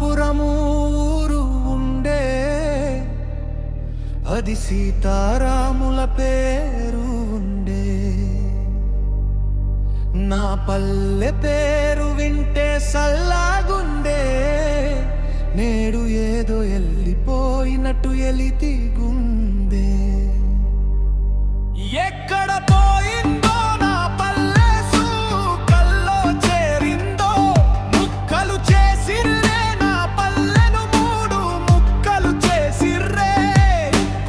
సీతారామపురము ఊరు ఉండే, అది సీతారాముల పేరు ఉండే. నా పల్లె పేరు వింటే సల్లాగుండే, నేడు ఏదో వెళ్ళిపోయినట్టు ఎలితి గుండే. ఎక్కడ పోయిందో నా పల్లె సూకల్లో చేరిందో, ముక్కలు చేసిర్రే నా పల్లెను మూడు ముక్కలు చేసిర్రే,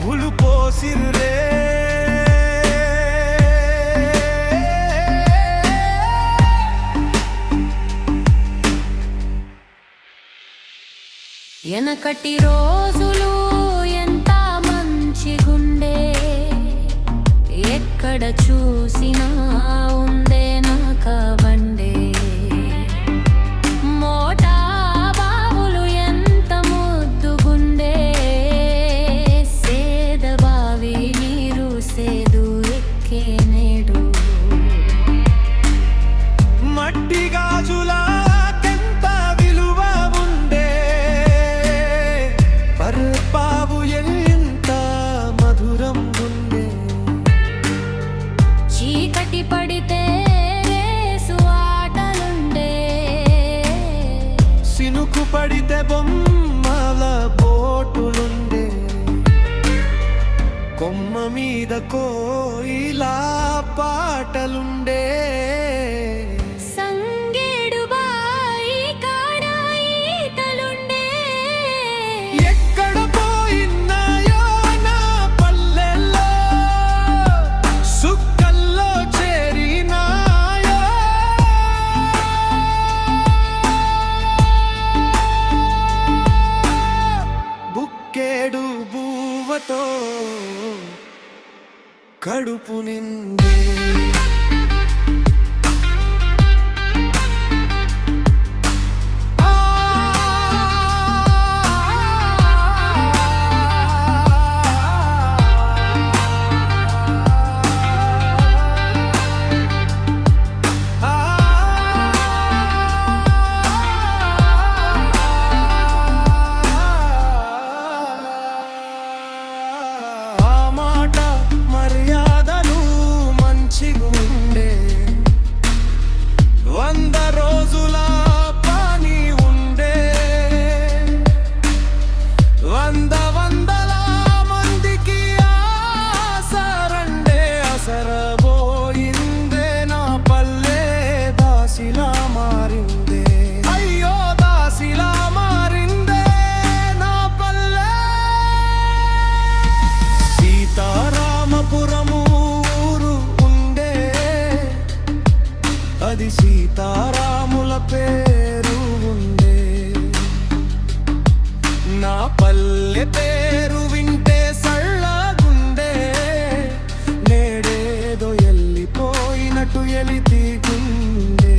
పులు పోసిర్రే. ఎనకటి రోజులు ఎంత మంచిగుండే, ఎక్కడ చూసినా ఉందే నాక బండే. మోటా బావులు ఎంత ముద్దుగుండే, సేద బావి నీరు సేదు ఎక్కే నేడు. మట్టి గాజుల పావు ఎంత మధురం గుండె. చీకటి పడితే రేసు ఆటలుండే, సినుకు పడితే బొమ్మల బోటులుండే. కొమ్మ మీద కోయిలా పాటలుండే. కేడు బూవతో కడుపు నిండే. మర్యాదలు మంచిగుండే, 100 రోజుల పని ఉండే. వందల మందికి ఆసరండే, అసరబోయిందే నా పల్లె దాసిలా మారిందే. అయ్యో దాసిలా మారిందే నా పల్లె. సీతారామపురము ఊరు ఉండే, అది సీతారాముల పేరు ఉండే. నా పల్లె పేరు వింటే సళ్ళగుండే, నేడేదో వెళ్ళిపోయినట్టు ఎలితి గుండే.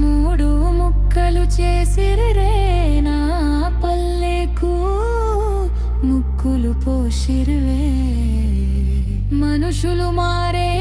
మూడు ముక్కలు చేసిర్రే నా పల్లెకు ముక్కులు పోసిర్వే. మనుషులు మారే